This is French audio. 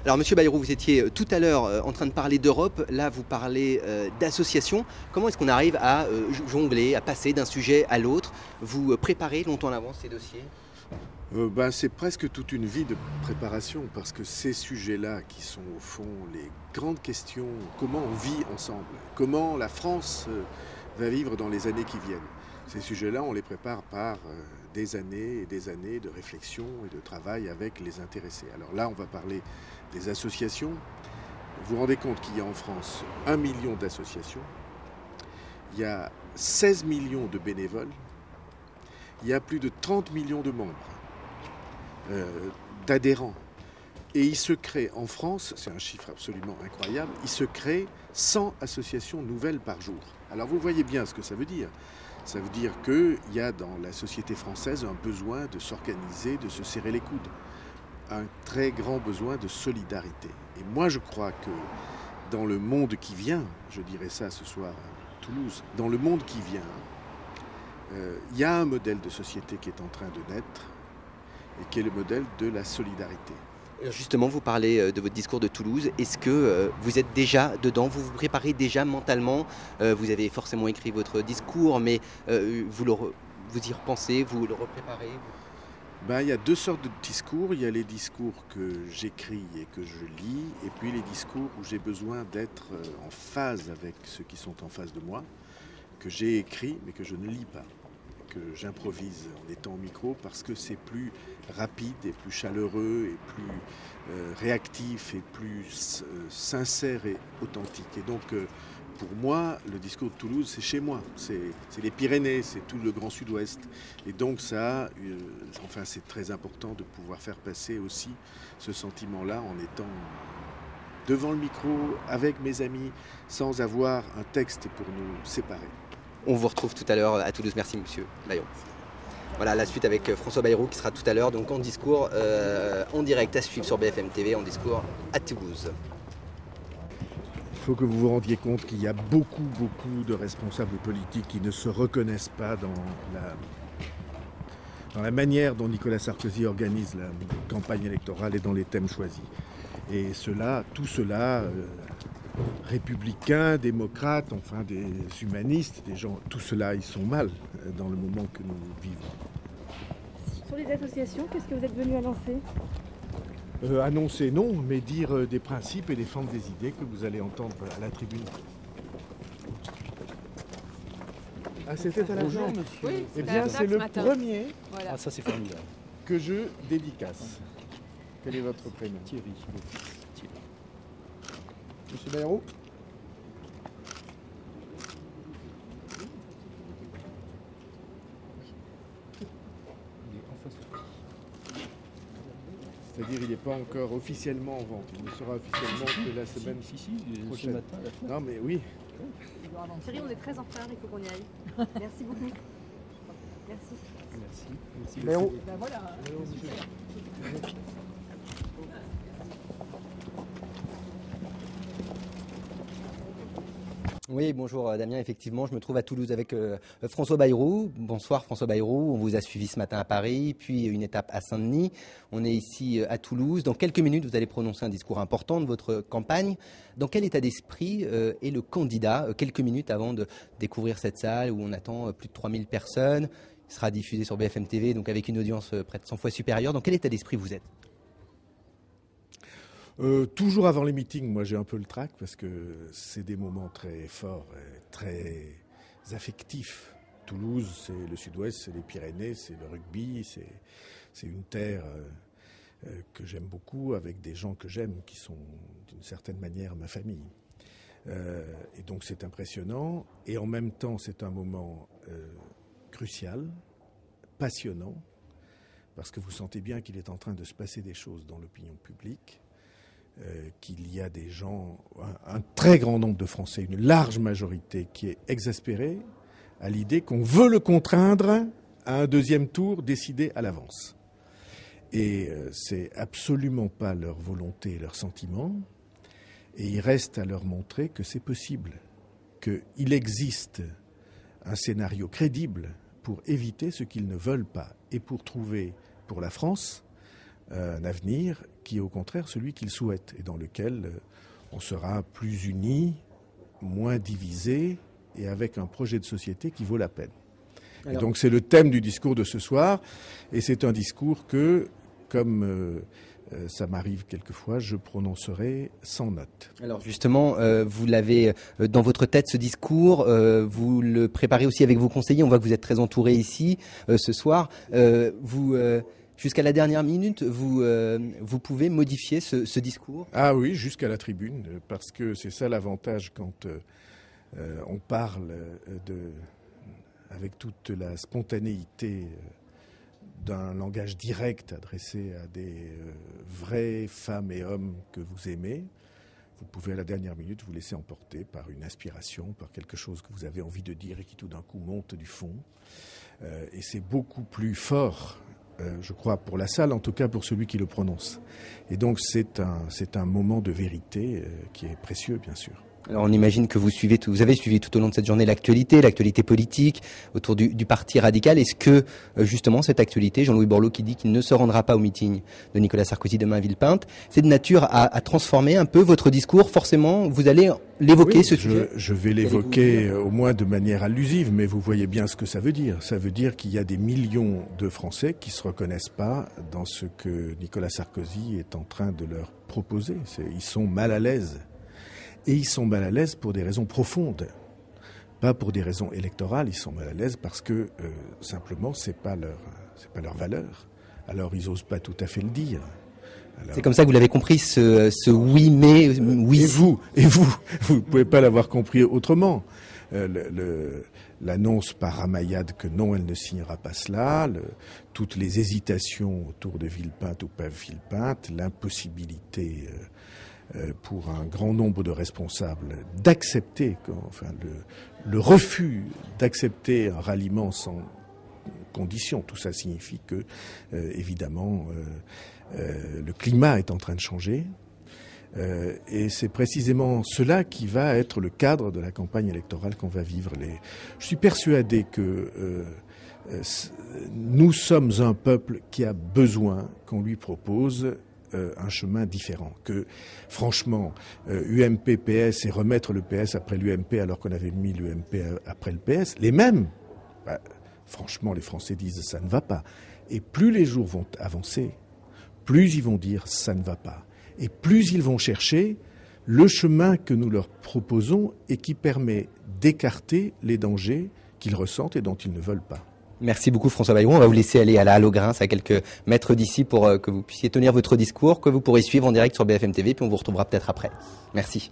Alors, Monsieur Bayrou, vous étiez tout à l'heure en train de parler d'Europe. Là, vous parlez d'associations. Comment est-ce qu'on arrive à jongler, à passer d'un sujet à l'autre? Vous préparez longtemps à l'avance ces dossiers? C'est presque toute une vie de préparation parce que ces sujets-là qui sont au fond les grandes questions, comment on vit ensemble, comment la France va vivre dans les années qui viennent. Ces sujets-là, on les prépare par des années et des années de réflexion et de travail avec les intéressés. Alors là, on va parler des associations. Vous vous rendez compte qu'il y a en France 1 million d'associations, il y a 16 millions de bénévoles, il y a plus de 30 millions de membres. D'adhérents. Et il se crée en France, c'est un chiffre absolument incroyable, il se crée 100 associations nouvelles par jour. Alors vous voyez bien ce que ça veut dire. Ça veut dire qu'il y a dans la société française un besoin de s'organiser, de se serrer les coudes. Un très grand besoin de solidarité. Et moi je crois que dans le monde qui vient, je dirais ça ce soir à Toulouse, dans le monde qui vient, il y a un modèle de société qui est en train de naître, et qui est le modèle de la solidarité. Justement, vous parlez de votre discours de Toulouse. Est-ce que vous êtes déjà dedans? Vous vous préparez déjà mentalement? Vous avez forcément écrit votre discours, mais vous y repensez, vous le repréparez? Il y a deux sortes de discours. Il y a les discours que j'écris et que je lis, et puis les discours où j'ai besoin d'être en phase avec ceux qui sont en face de moi, que j'ai écrits mais que je ne lis pas, que j'improvise en étant au micro parce que c'est plus rapide et plus chaleureux et plus réactif et plus sincère et authentique. Et donc pour moi, le discours de Toulouse, c'est chez moi, c'est les Pyrénées, c'est tout le Grand Sud-Ouest. Et donc ça, c'est très important de pouvoir faire passer aussi ce sentiment-là en étant devant le micro, avec mes amis, sans avoir un texte pour nous séparer. On vous retrouve tout à l'heure à Toulouse. Merci, Monsieur Bayrou. Voilà, la suite avec François Bayrou qui sera tout à l'heure, donc en discours en direct à suivre sur BFM TV, en discours à Toulouse. Il faut que vous vous rendiez compte qu'il y a beaucoup de responsables politiques qui ne se reconnaissent pas dans la manière dont Nicolas Sarkozy organise la campagne électorale et dans les thèmes choisis. Et tout cela, républicains, démocrates, enfin des humanistes, des gens, tout cela, ils sont mal dans le moment que nous vivons. Sur les associations, qu'est-ce que vous êtes venu annoncer? Annoncer non, mais dire des principes et défendre des idées que vous allez entendre à la tribune. Ah, c'était à la Bonjour, fin. monsieur. Oui, Eh bien, c'est le premier Voilà. Ah, ça c'est formidable. que je dédicace. Quel est votre prénom? Thierry, le fils. Thierry. Monsieur Bayrou? Il est en face de C'est-à-dire il n'est pas encore officiellement en vente. Il ne sera officiellement que la semaine si, ce prochaine. matin, à la fin. Non mais oui. Thierry, on est très en retard, il faut qu'on y aille. Merci beaucoup. Merci. Merci. Bayrou. Ben voilà. Oui, bonjour Damien, effectivement, je me trouve à Toulouse avec François Bayrou. Bonsoir François Bayrou, on vous a suivi ce matin à Paris, puis une étape à Saint-Denis. On est ici à Toulouse. Dans quelques minutes, vous allez prononcer un discours important de votre campagne. Dans quel état d'esprit est le candidat, quelques minutes avant de découvrir cette salle où on attend plus de 3000 personnes? Il sera diffusé sur BFM TV, donc avec une audience près de 100 fois supérieure. Dans quel état d'esprit vous êtes? Toujours avant les meetings, moi j'ai un peu le trac parce que c'est des moments très forts, et très affectifs. Toulouse, c'est le Sud-Ouest, c'est les Pyrénées, c'est le rugby, c'est une terre que j'aime beaucoup avec des gens que j'aime qui sont d'une certaine manière ma famille. Et donc c'est impressionnant et en même temps c'est un moment crucial, passionnant, parce que vous sentez bien qu'il est en train de se passer des choses dans l'opinion publique. Qu'il y a des gens, un très grand nombre de Français, une large majorité qui est exaspérée à l'idée qu'on veut le contraindre à un deuxième tour décidé à l'avance. Et c'est absolument pas leur volonté et leur sentiment. Et il reste à leur montrer que c'est possible, qu'il existe un scénario crédible pour éviter ce qu'ils ne veulent pas et pour trouver pour la France un avenir qui est au contraire celui qu'il souhaite et dans lequel on sera plus unis, moins divisés et avec un projet de société qui vaut la peine. Et donc c'est le thème du discours de ce soir et c'est un discours que, comme ça m'arrive quelquefois, je prononcerai sans note. Alors justement, vous l'avez dans votre tête ce discours, vous le préparez aussi avec vos conseillers, on voit que vous êtes très entouré ici ce soir. Jusqu'à la dernière minute, vous pouvez modifier ce discours? Ah oui, jusqu'à la tribune, parce que c'est ça l'avantage quand on parle avec toute la spontanéité d'un langage direct adressé à des vraies femmes et hommes que vous aimez. Vous pouvez à la dernière minute vous laisser emporter par une inspiration, par quelque chose que vous avez envie de dire et qui tout d'un coup monte du fond. Et c'est beaucoup plus fort, je crois, pour la salle, en tout cas pour celui qui le prononce. Et donc c'est un moment de vérité qui est précieux, bien sûr. Alors on imagine que vous avez suivi tout au long de cette journée l'actualité politique autour du parti radical. Est-ce que justement cette actualité, Jean-Louis Borloo qui dit qu'il ne se rendra pas au meeting de Nicolas Sarkozy demain à Villepinte, c'est de nature à transformer un peu votre discours? Forcément, vous allez l'évoquer, ce sujet. Je vais l'évoquer au moins de manière allusive, mais vous voyez bien ce que ça veut dire. Ça veut dire qu'il y a des millions de Français qui ne se reconnaissent pas dans ce que Nicolas Sarkozy est en train de leur proposer. Ils sont mal à l'aise. Et ils sont mal à l'aise pour des raisons profondes, pas pour des raisons électorales. Ils sont mal à l'aise parce que simplement c'est pas leur valeur. Alors ils osent pas tout à fait le dire. Alors, c'est comme ça que vous l'avez compris, ce oui mais oui. Et vous pouvez pas l'avoir compris autrement. L'annonce par Ramayad que non, elle ne signera pas cela, toutes les hésitations autour de Villepinte ou pas Villepinte, l'impossibilité pour un grand nombre de responsables d'accepter, le refus d'accepter un ralliement sans condition. Tout ça signifie que, évidemment, le climat est en train de changer. Et c'est précisément cela qui va être le cadre de la campagne électorale qu'on va vivre. Je suis persuadé que nous sommes un peuple qui a besoin qu'on lui propose un chemin différent, que franchement UMP, PS et remettre le PS après l'UMP alors qu'on avait mis l'UMP après le PS, les mêmes, franchement les Français disent ça ne va pas. Et plus les jours vont avancer, plus ils vont dire ça ne va pas. Et plus ils vont chercher le chemin que nous leur proposons et qui permet d'écarter les dangers qu'ils ressentent et dont ils ne veulent pas. Merci beaucoup François Bayrou. On va vous laisser aller à la Halle-aux-Grains, à quelques mètres d'ici, pour que vous puissiez tenir votre discours, que vous pourrez suivre en direct sur BFM TV, puis on vous retrouvera peut-être après. Merci.